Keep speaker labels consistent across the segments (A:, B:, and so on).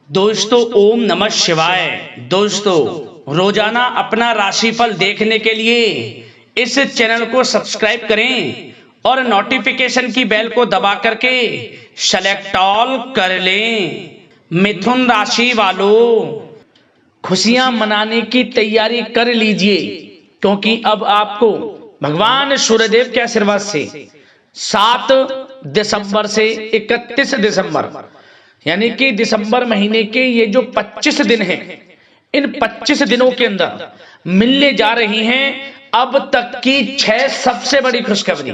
A: दोस्तों ओम नमः शिवाय। दोस्तों रोजाना अपना राशिफल देखने के लिए इस चैनल को सब्सक्राइब करें और नोटिफिकेशन की बेल को दबा करके सेलेक्ट ऑल कर लें। मिथुन राशि वालों, खुशियां मनाने की तैयारी कर लीजिए, क्योंकि अब आपको भगवान सूर्यदेव के आशीर्वाद से 7 दिसंबर से 31 दिसंबर यानी कि दिसंबर महीने के ये जो 25 दिन हैं, इन 25 दिनों के अंदर मिलने जा रही हैं अब तक की 6 सबसे बड़ी खुशखबरी।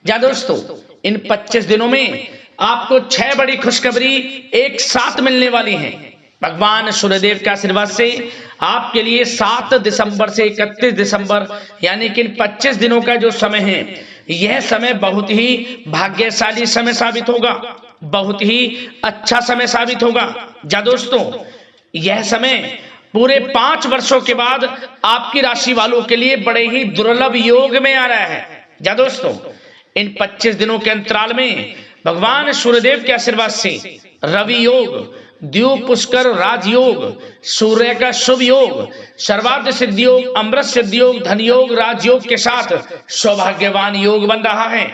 A: या दोस्तों, इन 25 दिनों में आपको 6 बड़ी खुशखबरी एक साथ मिलने वाली हैं। भगवान सूर्यदेव के आशीर्वाद से आपके लिए 7 दिसंबर से 31 दिसंबर यानी कि इन 25 दिनों का जो समय है, यह समय बहुत ही भाग्यशाली समय साबित होगा, बहुत ही अच्छा समय साबित होगा। जा दोस्तों, यह समय पूरे 5 वर्षों के बाद आपकी राशि वालों के लिए बड़े ही दुर्लभ योग में आ रहा है। जा दोस्तों, इन 25 दिनों के अंतराल में भगवान सूर्यदेव के आशीर्वाद से रवि योग, द्वीप पुष्कर राजयोग, सूर्य का शुभ योग, सर्वार्थ सिद्धि योग, अमृत सिद्धि योग, धन योग, राजयोग के साथ सौभाग्यवान योग बन रहा है,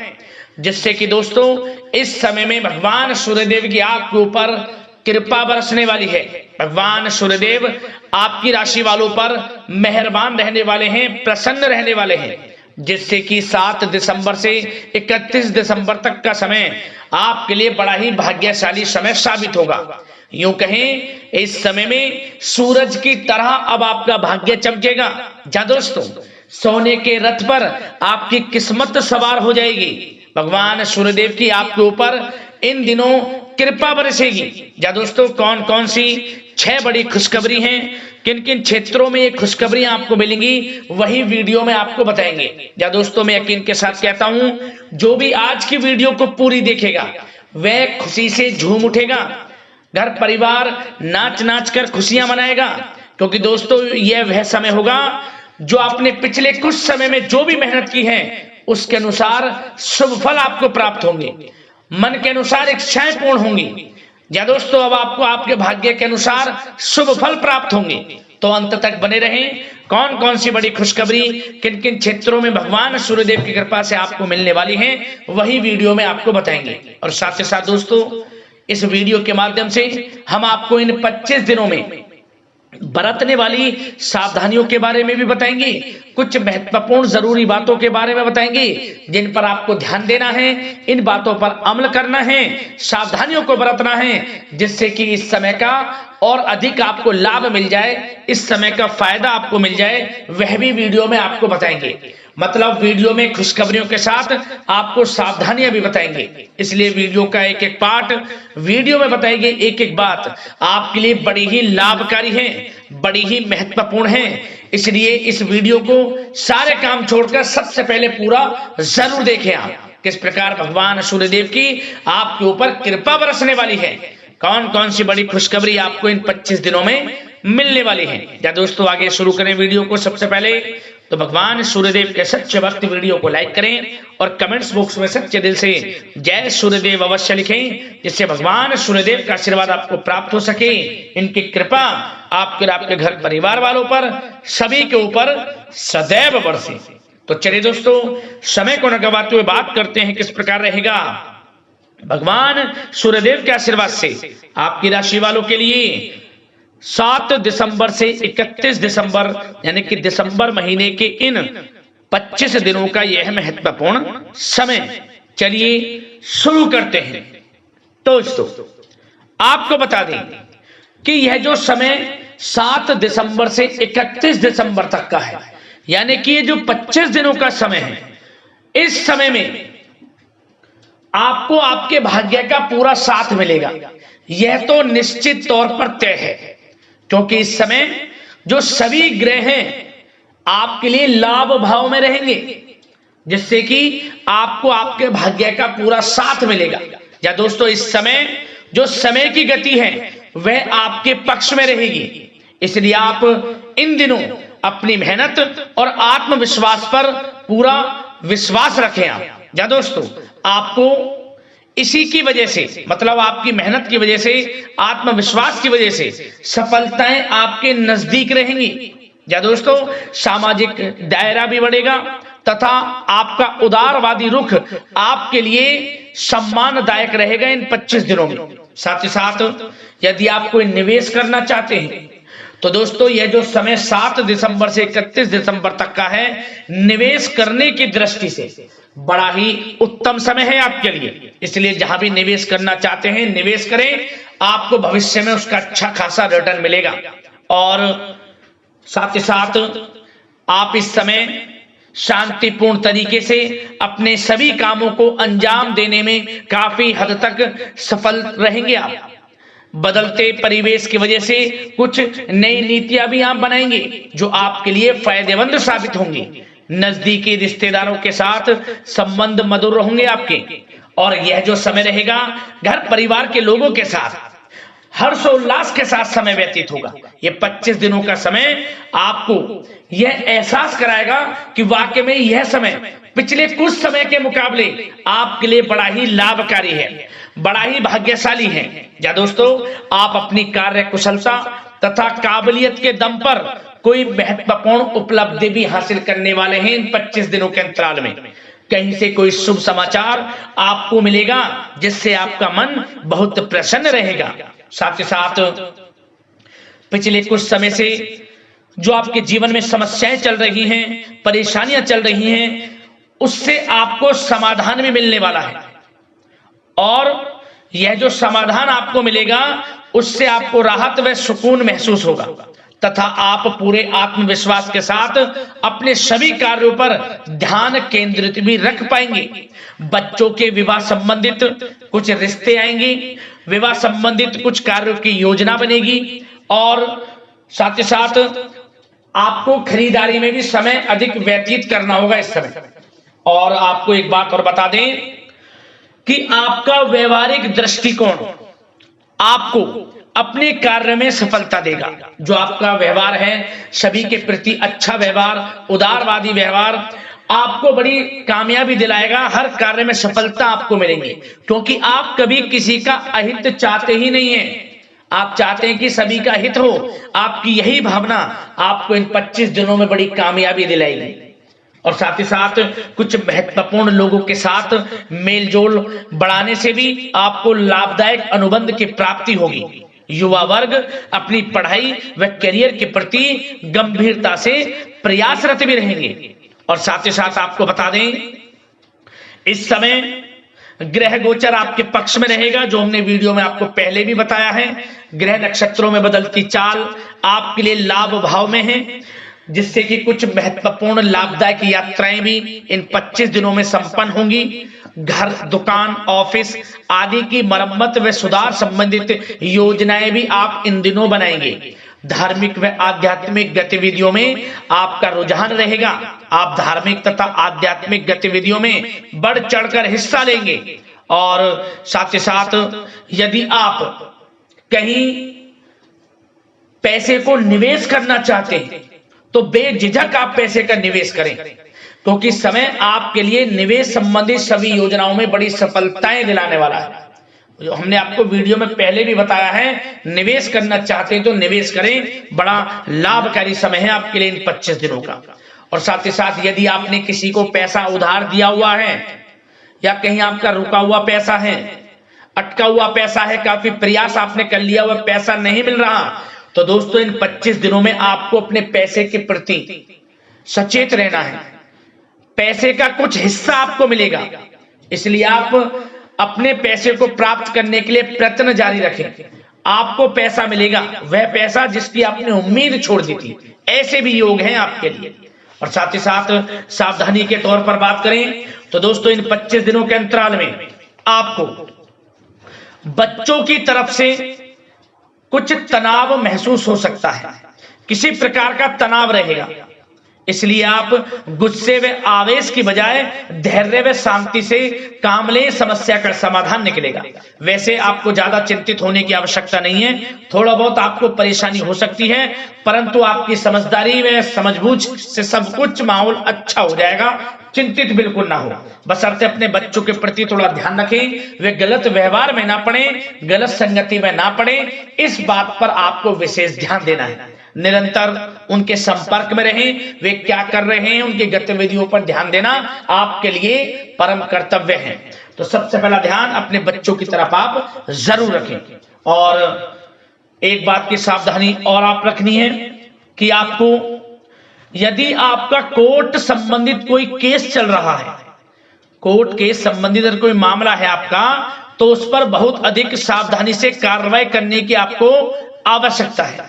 A: जिससे कि दोस्तों इस समय में भगवान सूर्यदेव की आपके ऊपर कृपा बरसने वाली है। भगवान सूर्यदेव आपकी राशि वालों पर मेहरबान रहने वाले हैं, प्रसन्न रहने वाले हैं, जिससे कि 7 दिसंबर से 31 दिसंबर तक का समय आपके लिए बड़ा ही भाग्यशाली समय साबित होगा। यूं कहें, इस समय में सूरज की तरह अब आपका भाग्य चमकेगा। जा दोस्तों, सोने के रथ पर आपकी किस्मत सवार हो जाएगी। भगवान सूर्यदेव की आपके ऊपर इन दिनों कृपा बरसेगी। जा दोस्तों, कौन कौन सी 6 बड़ी खुशखबरी हैं, किन किन क्षेत्रों में ये खुशखबरियां आपको मिलेंगी, वही वीडियो में आपको बताएंगे। जा दोस्तों, मैं यकीन के साथ कहता हूं, जो भी आज की वीडियो को पूरी देखेगा वह खुशी से झूम उठेगा, घर परिवार नाच नाच कर खुशियां मनाएगा, क्योंकि दोस्तों यह वह समय होगा जो आपने पिछले कुछ समय में जो भी मेहनत की है उसके अनुसार शुभ फल आपको प्राप्त होंगे, मन के अनुसार इच्छाएं पूर्ण होंगी। या दोस्तों, अब आपको आपके भाग्य के अनुसार शुभ फल प्राप्त होंगे, तो अंत तक बने रहें। कौन कौन सी बड़ी खुशखबरी किन किन क्षेत्रों में भगवान सूर्यदेव की कृपा से आपको मिलने वाली है, वही वीडियो में आपको बताएंगे। और साथ ही साथ दोस्तों, इस वीडियो के माध्यम से हम आपको इन 25 दिनों में बरतने वाली सावधानियों के बारे में भी बताएंगे, कुछ महत्वपूर्ण जरूरी बातों के बारे में बताएंगे जिन पर आपको ध्यान देना है, इन बातों पर अमल करना है, सावधानियों को बरतना है, जिससे कि इस समय का और अधिक आपको लाभ मिल जाए, इस समय का फायदा आपको मिल जाए, वह भी वीडियो में आपको बताएंगे। मतलब वीडियो में खुशखबरियों के साथ आपको सावधानियां भी बताएंगे, इसलिए वीडियो का एक एक पार्ट वीडियो में बताएंगे, एक एक बात आपके लिए बड़ी ही लाभकारी है, बड़ी ही महत्वपूर्ण है। इसलिए इस वीडियो को सारे काम छोड़कर सबसे पहले पूरा जरूर देखें आप, किस प्रकार भगवान सूर्यदेव की आपके ऊपर कृपा बरसने वाली है, कौन कौन सी बड़ी खुशखबरी आपको इन 25 दिनों में मिलने वाली है। या दोस्तों, आगे शुरू करें वीडियो को। सबसे पहले तो भगवान सूर्यदेव के सच्चे भक्त वीडियो को लाइक करें और कमेंट्स बॉक्स में सच्चे दिल से जय सूर्यदेव अवश्य लिखें, जिससे भगवान सूर्यदेव का आशीर्वाद आपको प्राप्त हो सके, इनकी कृपा आपके और आपके घर परिवार वालों पर सभी के ऊपर सदैव बरसे। तो चलिए दोस्तों, समय को न गवाते हुए बात करते हैं किस प्रकार रहेगा भगवान सूर्यदेव के आशीर्वाद से आपकी राशि वालों के लिए 7 दिसंबर से 31 दिसंबर यानी कि दिसंबर महीने के इन 25 दिनों का यह महत्वपूर्ण समय। चलिए शुरू करते हैं। दोस्तों, आपको बता दें कि यह जो समय 7 दिसंबर से 31 दिसंबर तक का है, यानी कि ये जो 25 दिनों का समय है, इस समय में आपको आपके भाग्य का पूरा साथ मिलेगा। यह तो निश्चित तौर पर तय है, क्योंकि इस समय जो सभी ग्रह हैं आपके लिए लाभ भाव में रहेंगे, जिससे कि आपको आपके भाग्य का पूरा साथ मिलेगा। या दोस्तों, इस समय जो समय की गति है वह आपके पक्ष में रहेगी, इसलिए आप इन दिनों अपनी मेहनत और आत्मविश्वास पर पूरा विश्वास रखें आप। या दोस्तों, आपको इसी की वजह से, मतलब आपकी मेहनत की वजह से, आत्मविश्वास की वजह से सफलताएं आपके नजदीक रहेंगी। या दोस्तों, सामाजिक दायरा भी बढ़ेगा तथा आपका उदारवादी रुख आपके लिए सम्मानदायक रहेगा इन 25 दिनों में। साथ ही साथ यदि आप कोई निवेश करना चाहते हैं तो दोस्तों यह जो समय 7 दिसंबर से 31 दिसंबर तक का है, निवेश करने की दृष्टि से बड़ा ही उत्तम समय है आपके लिए। इसलिए जहां भी निवेश करना चाहते हैं निवेश करें, आपको भविष्य में उसका अच्छा खासा रिटर्न मिलेगा। और साथ ही साथ आप इस समय शांतिपूर्ण तरीके से अपने सभी कामों को अंजाम देने में काफी हद तक सफल रहेंगे आप। बदलते परिवेश की वजह से कुछ नई नीतियां भी आप बनाएंगे जो आपके लिए फायदेमंद साबित होंगी। नजदीकी रिश्तेदारों के साथ संबंध मधुर होंगे आपके। और यह जो समय रहेगा घर परिवार के लोगों के साथ हर्षोल्लास के साथ समय व्यतीत होगा। ये 25 दिनों का समय आपको यह एहसास कराएगा कि वाकई में यह समय पिछले कुछ समय के मुकाबले आपके लिए बड़ा ही लाभकारी है, बड़ा ही भाग्यशाली है। या दोस्तों, आप अपनी कार्य कुशलता तथा काबिलियत के दम पर कोई महत्वपूर्ण उपलब्धि भी हासिल करने वाले हैं इन 25 दिनों के अंतराल में। कहीं से कोई शुभ समाचार आपको मिलेगा जिससे आपका मन बहुत प्रसन्न रहेगा। साथ ही साथ पिछले कुछ समय से जो आपके जीवन में समस्याएं चल रही हैं, परेशानियां चल रही हैं, उससे आपको समाधान भी मिलने वाला है। और यह जो समाधान आपको मिलेगा उससे आपको राहत व सुकून महसूस होगा तथा आप पूरे आत्मविश्वास के साथ अपने सभी कार्यों पर ध्यान केंद्रित भी रख पाएंगे। बच्चों के विवाह संबंधित कुछ रिश्ते आएंगे, विवाह संबंधित कुछ कार्यों की योजना बनेगी। और साथ ही साथ आपको खरीदारी में भी समय अधिक व्यतीत करना होगा इस समय। और आपको एक बात और बता दें कि आपका व्यवहारिक दृष्टिकोण आपको अपने कार्य में सफलता देगा। जो आपका व्यवहार है सभी के प्रति अच्छा व्यवहार, उदारवादी व्यवहार आपको बड़ी कामयाबी दिलाएगा। हर कार्य में सफलता आपको मिलेंगी क्योंकि आप कभी किसी का अहित चाहते ही नहीं है, आप चाहते हैं कि सभी का हित हो। आपकी यही भावना आपको इन 25 दिनों में बड़ी कामयाबी दिलाएगी। और साथ ही साथ कुछ महत्वपूर्ण लोगों के साथ मेलजोल बढ़ाने से भी आपको लाभदायक अनुबंध की प्राप्ति होगी। युवा वर्ग अपनी पढ़ाई व करियर के प्रति गंभीरता से प्रयासरत भी रहेंगे। और साथ ही साथ आपको बता दें, इस समय ग्रह गोचर आपके पक्ष में रहेगा, जो हमने वीडियो में आपको पहले भी बताया है। ग्रह नक्षत्रों में बदलती चाल आपके लिए लाभ भाव में है, जिससे कि कुछ महत्वपूर्ण लाभदायक यात्राएं भी इन 25 दिनों में संपन्न होंगी। घर, दुकान, ऑफिस आदि की मरम्मत व सुधार संबंधित योजनाएं भी आप इन दिनों बनाएंगे। धार्मिक व आध्यात्मिक गतिविधियों में आपका रुझान रहेगा। आप धार्मिक तथा आध्यात्मिक गतिविधियों में बढ़ चढ़कर हिस्सा लेंगे। और साथ ही साथ यदि आप कहीं पैसे को निवेश करना चाहते हैं तो बेझिझक आप पैसे का निवेश करें, क्योंकि समय आपके लिए निवेश संबंधी सभी योजनाओं में बड़ी सफलताएं दिलाने वाला है। जो हमने आपको वीडियो में पहले भी बताया है, निवेश करना चाहते हैं तो निवेश करें, बड़ा लाभकारी समय है आपके लिए इन 25 दिनों का। और साथ ही साथ यदि आपने किसी को पैसा उधार दिया हुआ है या कहीं आपका रुका हुआ पैसा है, अटका हुआ पैसा है, काफी प्रयास आपने कर लिया हुआ पैसा नहीं मिल रहा, तो दोस्तों इन 25 दिनों में आपको अपने पैसे के प्रति सचेत रहना है। पैसे का कुछ हिस्सा आपको मिलेगा, इसलिए आप अपने पैसे को प्राप्त करने के लिए प्रयत्न जारी रखें। आपको पैसा मिलेगा, वह पैसा जिसकी आपने उम्मीद छोड़ दी थी, ऐसे भी योग हैं आपके लिए। और साथ ही साथ सावधानी के तौर पर बात करें तो दोस्तों इन 25 दिनों के अंतराल में आपको बच्चों की तरफ से कुछ तनाव महसूस हो सकता है, किसी प्रकार का तनाव रहेगा। इसलिए आप गुस्से व आवेश की बजाय धैर्य व शांति से काम लें, समस्या का समाधान निकलेगा। वैसे आपको ज्यादा चिंतित होने की आवश्यकता नहीं है, थोड़ा बहुत आपको परेशानी हो सकती है, परंतु आपकी समझदारी व समझबूझ से सब कुछ माहौल अच्छा हो जाएगा, चिंतित बिल्कुल ना हो, बशर्ते अपने बच्चों के प्रति थोड़ा ध्यान रखें, वे गलत व्यवहार में ना पड़े, गलत संगति में ना पड़े, इस बात पर आपको विशेष ध्यान देना है। निरंतर उनके संपर्क में रहें, वे क्या कर रहे हैं उनकी गतिविधियों पर ध्यान देना आपके लिए परम कर्तव्य है। तो सबसे पहला ध्यान अपने बच्चों की तरफ आप जरूर रखें। और एक बात की सावधानी और आप रखनी है कि आपको, यदि आपका कोर्ट संबंधित कोई केस चल रहा है, कोर्ट केस संबंधित अगर कोई मामला है आपका, तो उस पर बहुत अधिक सावधानी से कार्रवाई करने की आपको आवश्यकता है।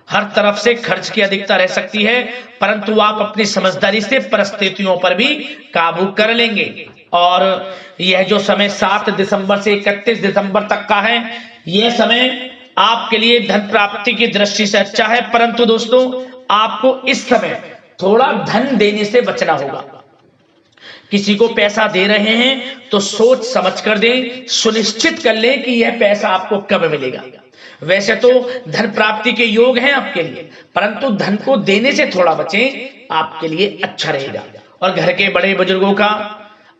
A: हर तरफ से खर्च की अधिकता रह सकती है, परंतु आप अपनी समझदारी से परिस्थितियों पर भी काबू कर लेंगे। और यह जो समय 7 दिसंबर से 31 दिसंबर तक का है, यह समय आपके लिए धन प्राप्ति की दृष्टि से अच्छा है, परंतु दोस्तों आपको इस समय थोड़ा धन देने से बचना होगा। किसी को पैसा दे रहे हैं तो सोच समझ कर दें, सुनिश्चित कर लें कि यह पैसा आपको कब मिलेगा। वैसे तो धन प्राप्ति के योग हैं आपके लिए, परंतु धन को देने से थोड़ा बचें, आपके लिए अच्छा रहेगा। और घर के बड़े बुजुर्गों का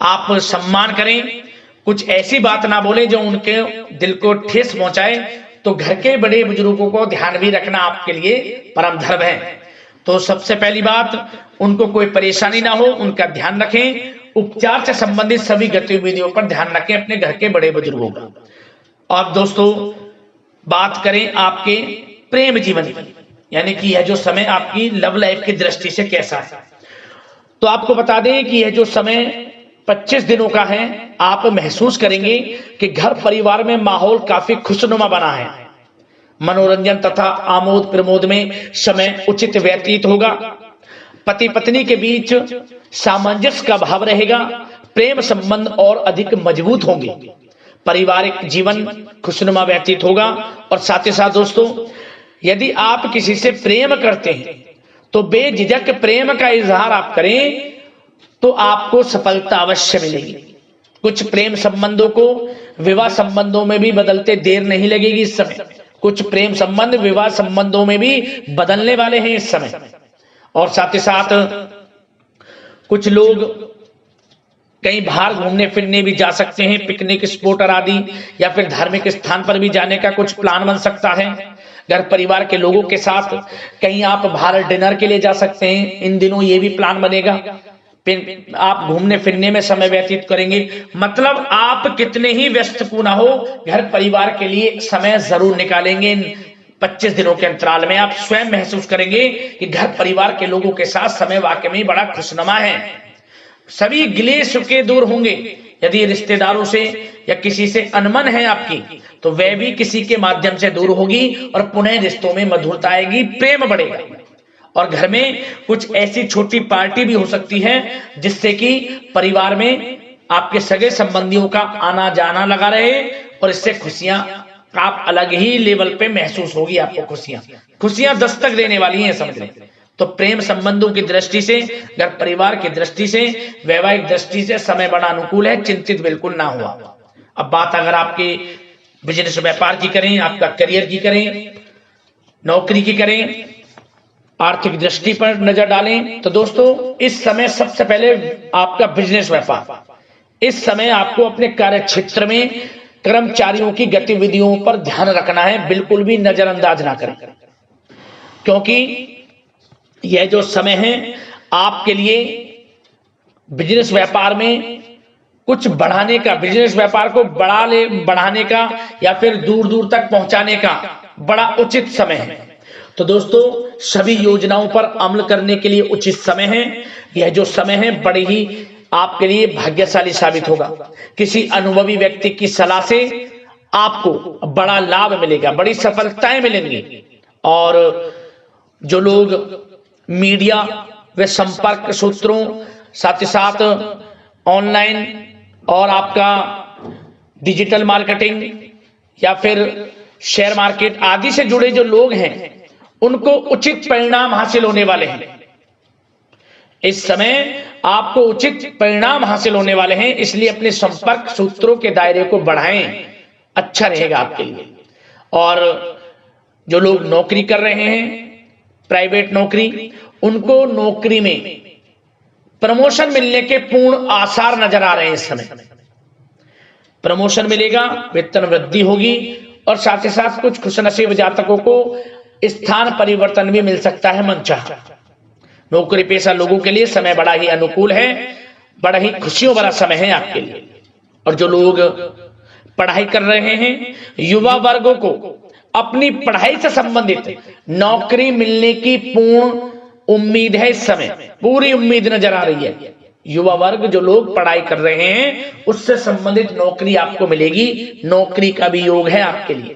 A: आप सम्मान करें, कुछ ऐसी बात ना बोले जो उनके दिल को ठेस पहुंचाए। तो घर के बड़े बुजुर्गों को ध्यान भी रखना आपके लिए परम धर्म है। तो सबसे पहली बात, उनको कोई परेशानी ना हो, उनका ध्यान रखें। उपचार से संबंधित सभी गतिविधियों पर ध्यान रखें अपने घर के बड़े बुजुर्गों का। और दोस्तों बात करें आपके प्रेम जीवन की, यानी कि यह जो समय आपकी लव लाइफ की दृष्टि से कैसा है, तो आपको बता दें कि यह जो समय 25 दिनों का है, आप महसूस करेंगे कि घर परिवार में माहौल काफी खुशनुमा बना है। मनोरंजन तथा आमोद प्रमोद में समय उचित व्यतीत होगा। पति पत्नी के बीच सामंजस्य का भाव रहेगा। प्रेम संबंध और अधिक मजबूत होंगे। पारिवारिक जीवन खुशनुमा व्यतीत होगा। और साथ ही साथ दोस्तों, यदि आप किसी से प्रेम करते हैं तो बेझिझक प्रेम का इजहार आप करें तो आपको सफलता अवश्य मिलेगी। कुछ प्रेम संबंधों को विवाह संबंधों में भी बदलते देर नहीं लगेगी इस समय। कुछ प्रेम संबंध विवाह संबंधों में भी बदलने वाले हैं इस समय। और साथ ही साथ कुछ लोग कहीं बाहर घूमने फिरने भी जा सकते हैं, पिकनिक स्पॉट आदि, या फिर धार्मिक स्थान पर भी जाने का कुछ प्लान बन सकता है। घर परिवार के लोगों के साथ कहीं आप बाहर डिनर के लिए जा सकते हैं, इन दिनों ये भी प्लान बनेगा। फिर आप घूमने फिरने में समय व्यतीत करेंगे। मतलब आप कितने ही व्यस्त क्यों ना हो, घर परिवार के लिए समय जरूर निकालेंगे। 25 दिनों के अंतराल में आप स्वयं महसूस करेंगे कि घर परिवार के लोगों के साथ समय वाकई में बड़ा खुशनुमा है। सभी गिले शिकवे दूर होंगे। यदि रिश्तेदारों से या किसी से अनमन है आपकी, तो वह भी किसी के माध्यम से दूर होगी और पुनः रिश्तों में मधुरता आएगी, प्रेम बढ़ेगा। और घर में कुछ ऐसी छोटी पार्टी भी हो सकती है जिससे कि परिवार में आपके सगे संबंधियों का आना जाना लगा रहे, और इससे खुशियां आप अलग ही लेवल पे महसूस होगी। आपको खुशियां दस्तक देने वाली हैं, समझ लें। तो प्रेम संबंधों की दृष्टि से, घर परिवार की दृष्टि से, वैवाहिक दृष्टि से समय बड़ा अनुकूल है, चिंतित बिल्कुल ना हुआ। अब बात अगर आपके बिजनेस व्यापार की करें, आपका करियर की करें, नौकरी की करें, आर्थिक दृष्टि पर नजर डालें, तो दोस्तों इस समय सबसे पहले आपका बिजनेस व्यापार, इस समय आपको अपने कार्य क्षेत्र में कर्मचारियों की गतिविधियों पर ध्यान रखना है, बिल्कुल भी नजरअंदाज ना करें। क्योंकि यह जो समय है आपके लिए बिजनेस व्यापार में कुछ बढ़ाने का, बिजनेस व्यापार को बढ़ाने का या फिर दूर दूर तक पहुंचाने का बड़ा उचित समय है। तो दोस्तों सभी योजनाओं पर अमल करने के लिए उचित समय है। यह जो समय है बड़ी ही आपके लिए भाग्यशाली साबित होगा। किसी अनुभवी व्यक्ति की सलाह से आपको बड़ा लाभ मिलेगा, बड़ी सफलताएं मिलेंगी। और जो लोग मीडिया व संपर्क सूत्रों, साथ ही साथ ऑनलाइन और आपका डिजिटल मार्केटिंग या फिर शेयर मार्केट आदि से जुड़े जो लोग हैं, उनको उचित परिणाम हासिल होने वाले हैं। इस समय आपको उचित परिणाम हासिल होने वाले हैं, इसलिए अपने संपर्क सूत्रों के दायरे को बढ़ाएं, अच्छा रहेगा आपके लिए। और जो लोग नौकरी कर रहे हैं, प्राइवेट नौकरी, उनको नौकरी में प्रमोशन मिलने के पूर्ण आसार नजर आ रहे हैं। इस समय प्रमोशन मिलेगा, वेतन वृद्धि होगी और साथ ही साथ कुछ खुशनसीब जातकों को स्थान परिवर्तन भी मिल सकता है मनचाहा। नौकरी पेशा लोगों के लिए समय बड़ा ही अनुकूल है, बड़ा ही खुशियों भरा समय है आपके लिए। और जो लोग पढ़ाई कर रहे हैं, युवा वर्गों को अपनी पढ़ाई से संबंधित नौकरी मिलने की पूर्ण उम्मीद है। इस समय पूरी उम्मीद नजर आ रही है। युवा वर्ग जो लोग पढ़ाई कर रहे हैं उससे संबंधित नौकरी आपको मिलेगी, नौकरी का भी योग है आपके लिए।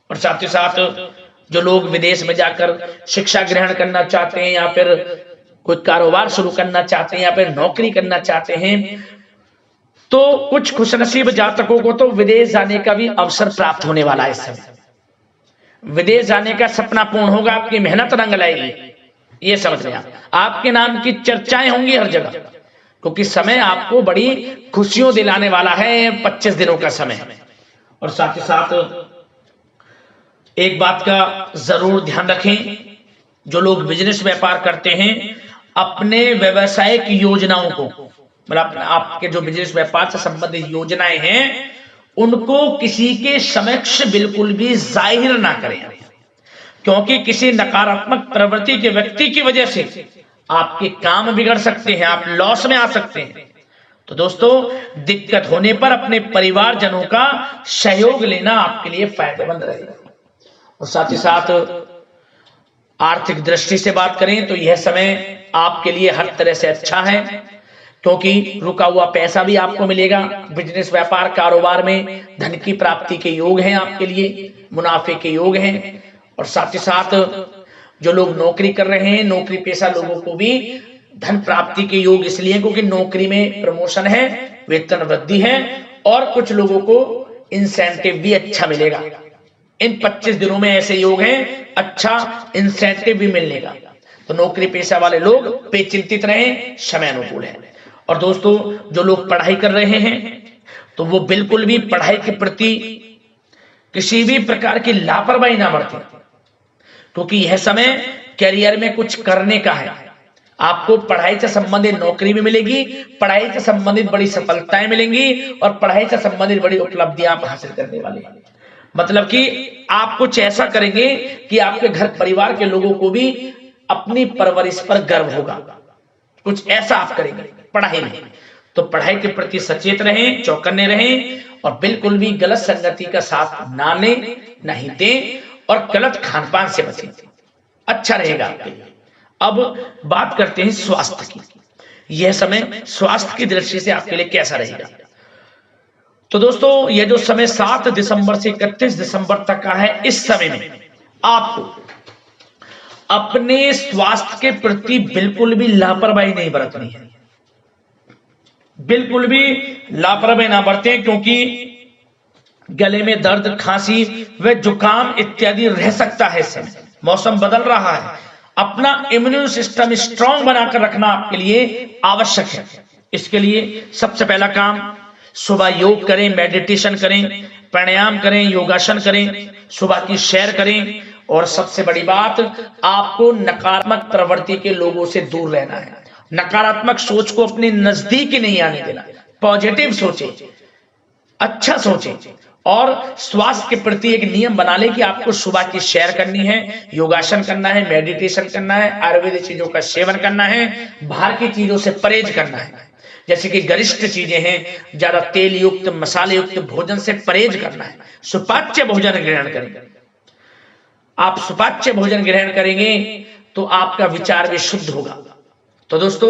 A: और साथ ही साथ जो लोग विदेश में जाकर शिक्षा ग्रहण करना चाहते हैं या फिर कोई कारोबार शुरू करना चाहते हैं या फिर नौकरी करना चाहते हैं, तो कुछ खुशनसीब जातकों को तो विदेश जाने का भी अवसर प्राप्त होने वाला है। इस समय विदेश जाने का सपना पूर्ण होगा, आपकी मेहनत रंग लाएगी, ये समझ लें। आपके नाम की चर्चाएं होंगी हर जगह, क्योंकि समय आपको बड़ी खुशियों दिलाने वाला है, 25 दिनों का समय। और साथ ही साथ एक बात का जरूर ध्यान रखें, जो लोग बिजनेस व्यापार करते हैं अपने व्यवसायिक योजनाओं को, मतलब आपके जो बिजनेस व्यापार से संबंधित योजनाएं हैं उनको किसी के समक्ष बिल्कुल भी जाहिर ना करें, क्योंकि किसी नकारात्मक प्रवृत्ति के व्यक्ति की वजह से आपके काम बिगड़ सकते हैं, आप लॉस में आ सकते हैं। तो दोस्तों, दिक्कत होने पर अपने परिवारजनों का सहयोग लेना आपके लिए फायदेमंद रहेगा। और साथ ही साथ आर्थिक दृष्टि से बात करें तो यह समय आपके लिए हर तरह से अच्छा है, क्योंकि रुका हुआ पैसा भी आपको मिलेगा। बिजनेस व्यापार कारोबार में धन की प्राप्ति के योग हैं आपके लिए, मुनाफे के योग हैं। और साथ ही साथ जो लोग नौकरी कर रहे हैं, नौकरी पेशा लोगों को भी धन प्राप्ति के योग इसलिए क्योंकि नौकरी में प्रमोशन है, वेतन वृद्धि है और कुछ लोगों को इंसेंटिव भी अच्छा मिलेगा। इन 25 दिनों में ऐसे योग हैं, अच्छा इंसेंटिव भी मिलने का। तो नौकरी पेशा वाले लोग बेचिंतित रहें, समय अनुकूल है। और दोस्तों, जो लोग पढ़ाई कर रहे हैं तो वो बिल्कुल भी पढ़ाई के प्रति किसी भी प्रकार की लापरवाही ना बरतें, क्योंकि यह समय करियर में कुछ करने का है। आपको पढ़ाई से संबंधित नौकरी भी मिलेगी, पढ़ाई से संबंधित बड़ी सफलताएं मिलेंगी और पढ़ाई से संबंधित बड़ी उपलब्धियां आप हासिल करने वाले हैं। मतलब कि आप कुछ ऐसा करेंगे कि आपके घर परिवार के लोगों को भी अपनी परवरिश पर गर्व होगा। कुछ ऐसा आप करेंगे पढ़ाई में। तो पढ़ाई के प्रति सचेत रहें, चौकन्ने रहें और बिल्कुल भी गलत संगति का साथ ना लें, नहीं दें और गलत खानपान से बचें, अच्छा रहेगा आपके लिए। अब बात करते हैं स्वास्थ्य की। यह समय स्वास्थ्य की दृष्टि से आपके लिए कैसा रहेगा? तो दोस्तों, यह जो समय 7 दिसंबर से 31 दिसंबर तक का है, इस समय में आपको अपने स्वास्थ्य के प्रति बिल्कुल भी लापरवाही नहीं बरतनी है। बिल्कुल भी लापरवाही ना बरतें, क्योंकि गले में दर्द, खांसी व जुकाम इत्यादि रह सकता है। इस समय मौसम बदल रहा है, अपना इम्यून सिस्टम स्ट्रांग बनाकर रखना आपके लिए आवश्यक है। इसके लिए सबसे पहला काम, सुबह योग करें, मेडिटेशन करें, प्राणायाम करें, योगासन करें, सुबह की सैर करें। और सबसे बड़ी बात, आपको नकारात्मक प्रवृत्ति के लोगों से दूर रहना है। नकारात्मक सोच को अपने नजदीक ही नहीं आने देना। पॉजिटिव सोचें, अच्छा सोचें और स्वास्थ्य के प्रति एक नियम बना ले कि आपको सुबह की सैर करनी है, योगासन करना है, मेडिटेशन करना है, आयुर्वेदिक चीजों का सेवन करना है, बाहर की चीजों से परहेज करना है, जैसे कि गरिष्ठ चीजें हैं, ज्यादा तेल युक्त मसाले युक्त भोजन से परहेज करना है। सुपाच्य भोजन ग्रहण करें। आप सुपाच्य भोजन ग्रहण करेंगे तो आपका विचार भी शुद्ध होगा। तो दोस्तों,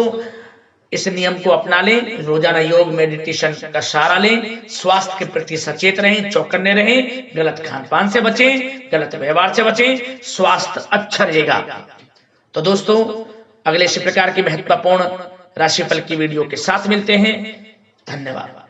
A: इस नियम को अपना लें, रोजाना योग मेडिटेशन का सहारा लें, स्वास्थ्य के प्रति सचेत रहें, चौकन्ने रहें, गलत खानपान से बचें, गलत व्यवहार से बचें, स्वास्थ्य अच्छा रहेगा। तो दोस्तों, अगले इसी प्रकार की महत्वपूर्ण राशिफल की वीडियो के साथ मिलते हैं। धन्यवाद।